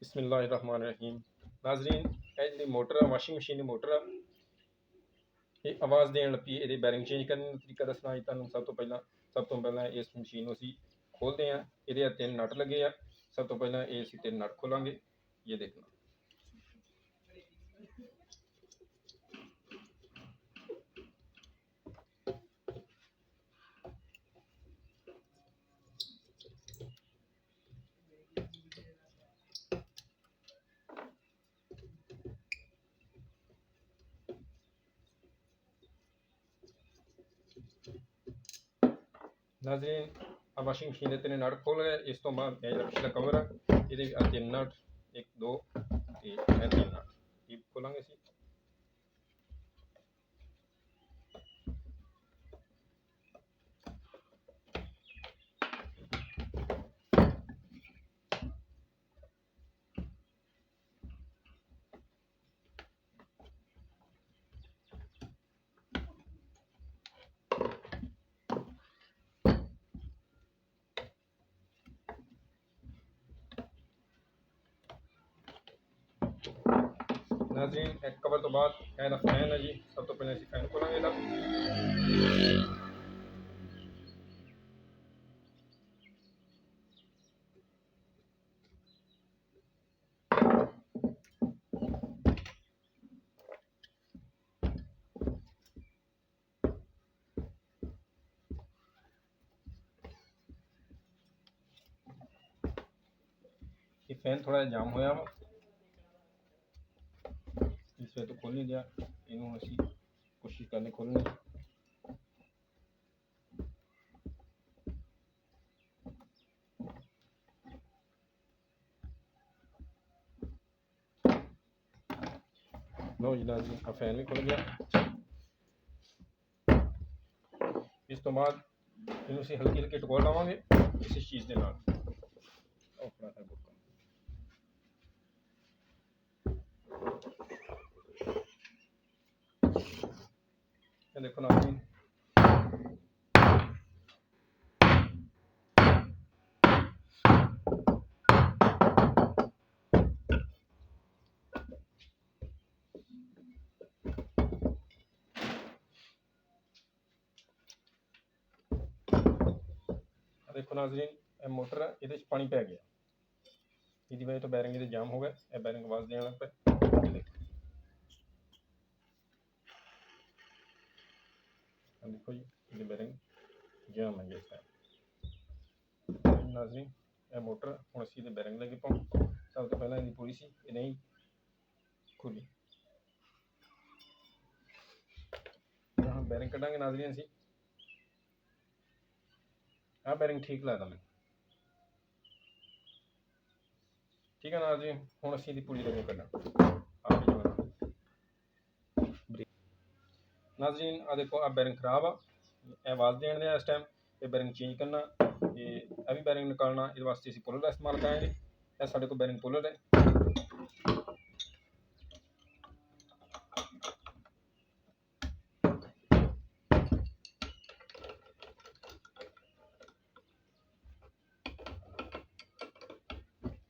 बिस्मिल्लाहिर्रहमानिर्रहीम। नाजरीन, ये मोटर वाशिंग मशीन की मोटर ये आवाज़ देने लगी, ये बैरिंग चेंज करने का तरीका दसना। सब तो पहला इस मशीन को असी खोलते हैं। ये 3 नट लगे आ। सब तो पहला ये 3 नट खोलेंगे। ये देखना, नाजरीन अब वाशिंग मशीन के 3 नट खोल गए। इस तो बाद पिछला कवर है, ये 3 नट 1 2 3 नट ये खोलेंगे इसी। नाजरीन एक कवर तो बाद कहना फैन है जी। सब तो पहले फैन खोलेंगे ना। ये फैन थोड़ा जाम होया वा, इसमें तो खोल नहीं दिया। इन्हों असी कोशिश करने खोलने। लो जी नाज़रीन का फैन भी खुल गया। इस तो बाद इन्हों से हल्की हल्की टकोर लावांगे इस चीज़ के नाल। देखो नाज़रीन, देखो नाज़रीन मोटर ये पानी पै गया। इसकी वजह तो बैरिंग ये जाम हो गए। यह बैरिंग आवाज़ देने लग पे। देखो जी ये बैरिंग जाम है। नाज़रीन यह मोटर हम असी बैरिंग लगे पाऊँ। सब तो पहला पूरी सी नहीं खुली। हाँ बैरिंग कटांगे नाज़रीन असी। हाँ बैरिंग ठीक लगता मैं। ठीक है नाज़रीन, हम असी पूरी बैरिंग कटा नाज़रीन। आ देखो अब बैरिंग खराब आ आवाज़ देने दें। इस टाइम ये बैरिंग चेंज करना, ये अभी बैरिंग निकालना। इस वास्ते असी पुलर का इस्तेमाल करेंगे। यह साढ़े को बैरिंग पुलर है।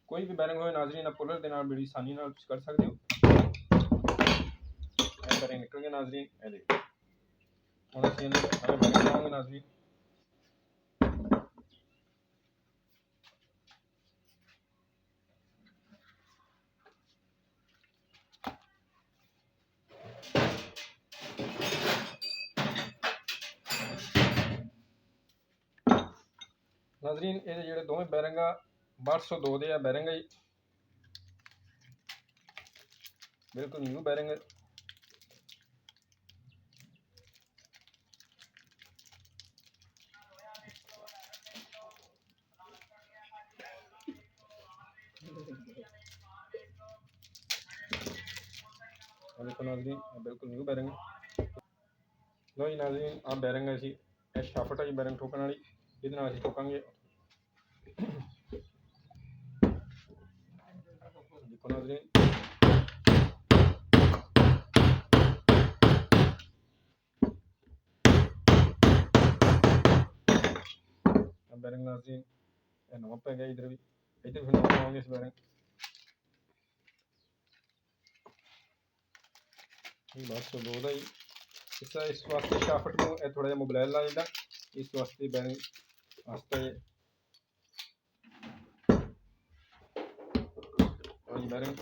कोई भी बैरिंग हो नाज़रीन आप पुलर के नाल बड़ी आसानी नाल कर सकते हो। बैरिंग निकल गए नाज़रीन। ये देखो हम असी बैरिंग लगाएंगे नाज़रीन। नाज़रीन ये जो दोवें बैरिंग 1202 के बैरिंग है, बिल्कुल न्यू बैरिंग है। देखो नाज़रीन बिल्कुल न्यू बैरिंग है। लो जी नाज़रीन आप बैरिंग असी शाफट है जी बैरिंग ठोकने वाली। ये असी ठोकांगे। देखो नाज़रीन बैरिंग नाज़रीन नवा पै गया इधर भी फिर नवा पावांगे इस बैरिंग बस तो दो ही इस वास्ते शाफ्ट को थोड़ा जिहा मोबाइल ला दिंदा इस वास्ते बैरिंग आस्ता है बैरिंग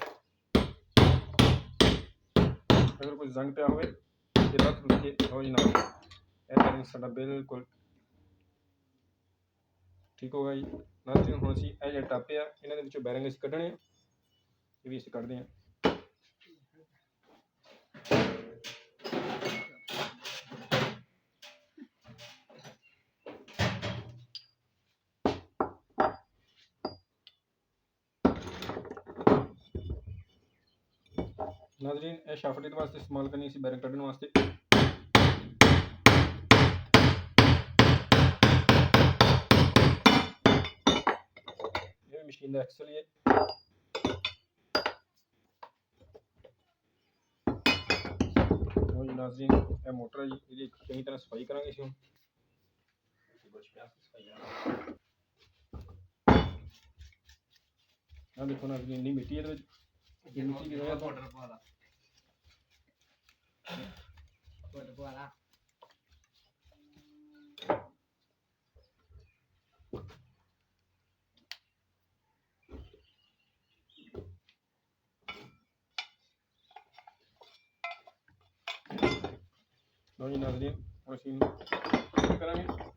अगर कोई जंग पिया हुए तो रख के हो जी ना बैरिंग साडा बिल्कुल ठीक होगा जी नाज़रीन हुण असीं ਇਹ ਜਿਹੜੇ ਟਾਪੇ ਆ ਇਹਨਾਂ ਦੇ ਵਿੱਚੋਂ ਬੈਰਿੰਗ ਅਸੀਂ ਕੱਢਣੇ ਆ ਇਹ ਵੀ ਅਸੀਂ ਕੱਢਦੇ ਆ नाज़रीन ਇਹ शाफ्ट ਦੇ ਵਾਸਤੇ इस्तेमाल करनी सी बैरिंग ਕੱਢਣ वास्ते ये मशीन का एक्सल है नाज़रीन ये मोटर है जी ये चंगी तरह सफाई करांगे इसी हुण देखो नाज़रीन इन्नी मिट्टी है मिट्टी की वजह लो जी नाज़रीन मशीन करांगे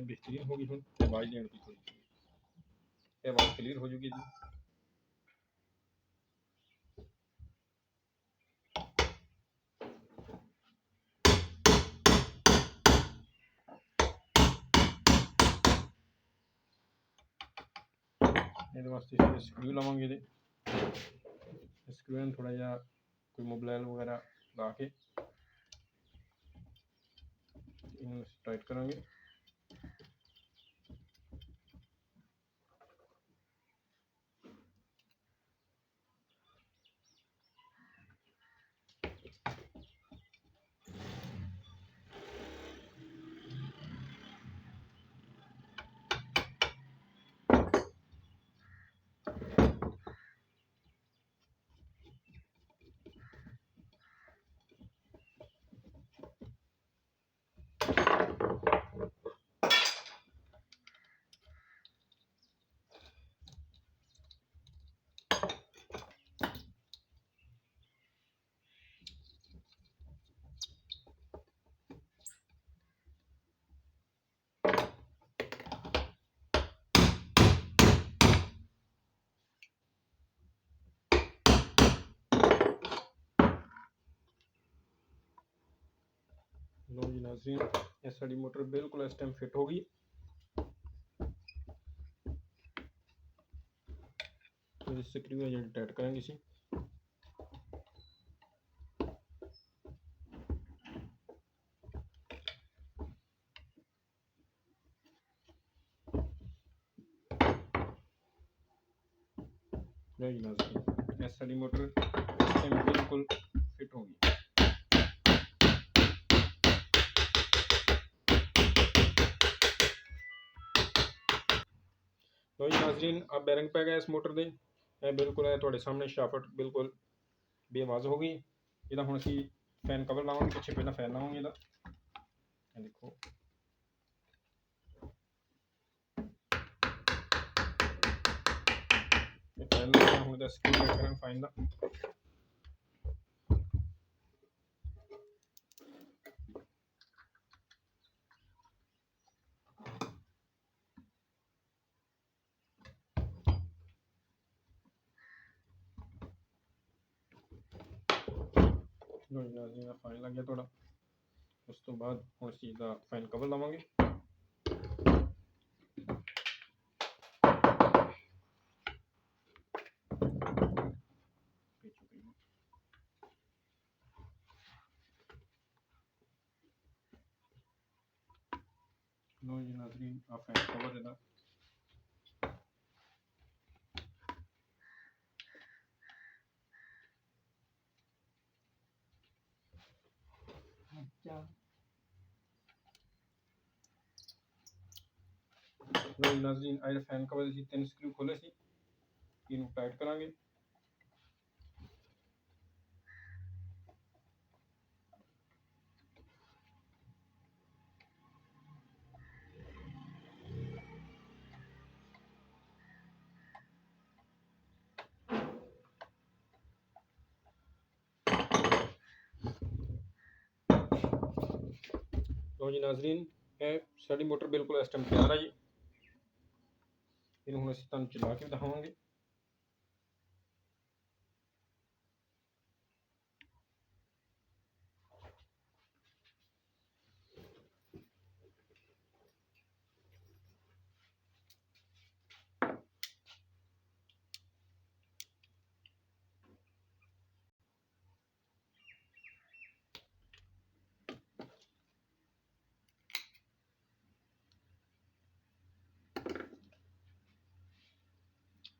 बेहतरीन होगी हूँ आवाज़ देने की थोड़ी आवाज़ क्लियर हो जाएगी जी ये वास्ते स्क्रू लावांगे ये स्क्रू में थोड़ा जा कोई मोबाइल वगैरह ला के टाइट करांगे लो जी नाज़रीन ये साड़ी मोटर बिल्कुल इस टाइम फिट होगी तो स्क्रू है जो टाइट करेंगे इसी लो जी नाज़रीन ये साड़ी मोटर इस टाइम बिल्कुल फिट होगी लो जी नाज़रीन अब बैरिंग पै गया इस मोटर दे बिल्कुल है तुहाडे सामने शाफ्ट बिल्कुल बेआवाज़ हो गई ਇਹਦਾ ਹੁਣ ਅਸੀਂ फैन कवर लावांगे पिछे पहला फैन लावांगे ਇਹਦਾ देखो फैन लगा ਹੁਣ ਇਹਦਾ ਸਕਰੂ ਟਾਈਟ ਕਰਾਂਗੇ ਫਾਈਨ ਦਾ लो जी नाज़रीन फाइन लग गया थोड़ा उस तो बाद हम सीधा फैन कवर लावांगे लो जी नाज़रीन, आप फैन कवर देना। लो जी नाज़रीन, आए फैन कवर दी 3 स्क्रू खोले सी, इनू टाइट करांगे। लो जी नाज़रीन, ਇਹ ਸਾਡੀ ਮੋਟਰ ਬਿਲਕੁਲ ਇਸ ਟਾਈਮ ਤਿਆਰ ਹੈ ਜੀ। ਇਹਨੂੰ ਹੁਣ ਅਸੀਂ ਤੁਹਾਨੂੰ ਚਲਾ ਕੇ ਦਿਖਾਵਾਂਗੇ।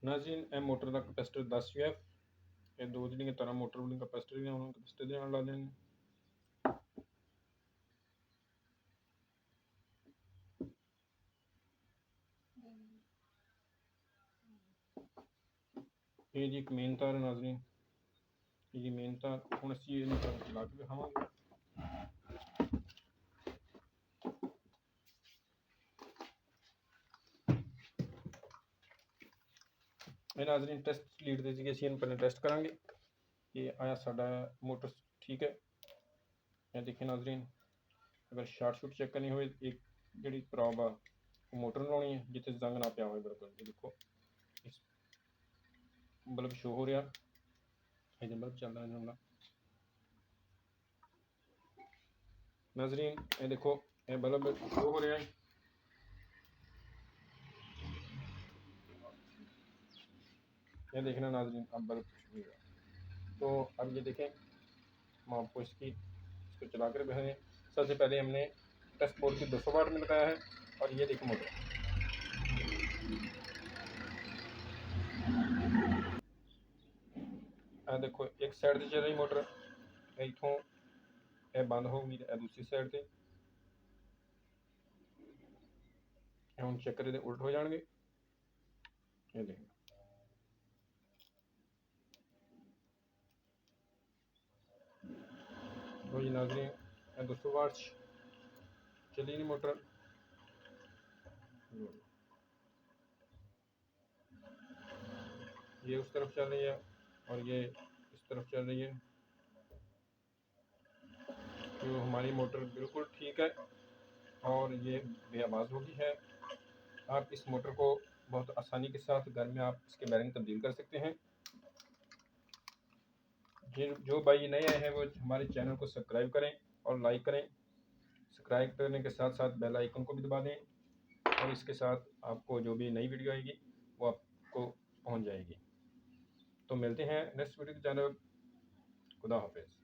नाज़रीन, ਇਹ ਮੋਟਰ ਦਾ ਕਪੈਸਿਟਰ 10 UF, ਇਹ ਦੋ ਜਿਹੜੀਆਂ ਤਾਰਾਂ ਮੋਟਰ ਵਾਲੀਆਂ ਕਪੈਸਿਟਰ ਦੀਆਂ ਉਹਨਾਂ ਕਪੈਸਿਟਰ ਦੇ ਨਾਲ ਲਾ ਦੇਣੀ। ਇਹ ਜੀ ਇੱਕ ਮੇਨ ਤਾਰ ਹੈ ਨਾਜ਼ਰੀਨ, ਇਹ ਜੀ ਮੇਨ ਤਾਰ। ਹੁਣ ਅਸੀਂ ਇਹਨੂੰ ਚਲਾ ਕੇ ਦਿਖਾਵਾਂਗੇ। ਇਹ ਨਾਜ਼ਰੀਨ ਟੈਸਟ ਲੀਡ ਦੇ ਸੀਗੇ, ਅਸੀਂ ਇਹਨੂੰ ਪਹਿਲਾਂ ਟੈਸਟ ਕਰਾਂਗੇ ਕਿ ਆਇਆ ਸਾਡਾ ਮੋਟਰ ਠੀਕ ਹੈ। ਇਹ ਦੇਖੇ ਨਾਜ਼ਰੀਨ, ਅਗਰ ਸ਼ਾਰਟ ਸ਼ੂਟ ਚੈੱਕ ਕਰਨੀ ਹੋਵੇ, ਇੱਕ ਜਿਹੜੀ ਪ੍ਰੋਬ ਆ ਉਹ ਮੋਟਰ ਨੂੰ ਲਾਉਣੀ ਹੈ ਜਿੱਥੇ ਜ਼ੰਗ ਨਾ ਪਿਆ ਹੋਵੇ ਬਿਲਕੁਲ। ਇਹ ਦੇਖੋ ਇਸ ਬਲਬ ਸ਼ੋ ਹੋ ਰਿਹਾ, ਇਹ ਬਲਬ ਚੱਲਦਾ ਜਾਂਦਾ नाज़रीन। ये देखो ये बल्ब शो हो रहा है। ये देखना नाज़रीन, अब बल्ब शो हो रहा। तो अब ये देखें, हम आपको इसको चला कर दिखाएं। सबसे पहले हमने टेस्ट बोर्ड की 200 वाट में लगाया है, और ये देखो मोटर, देखो एक साइड से चल रही मोटर, इतों ये बंद होगी दूसरी साइड से, हम चक्कर ये उल्ट हो जाएंगे। ये देखना, तो जी नाज़रीन 200 वाट चली नहीं मोटर। ये उस तरफ चल रही है और ये इस तरफ चल रही है। तो हमारी मोटर बिल्कुल ठीक है और ये बेआवाज़ होगी है। आप इस मोटर को बहुत आसानी के साथ घर में आप इसके बैरिंग तब्दील कर सकते हैं। जो भाई नए आए हैं वो हमारे चैनल को सब्सक्राइब करें और लाइक करें। सब्सक्राइब करने के साथ साथ बेल आइकन को भी दबा दें, और इसके साथ आपको जो भी नई वीडियो आएगी वो आपको पहुंच जाएगी। तो मिलते हैं नेक्स्ट वीडियो के चैनल। खुदा हाफिज़।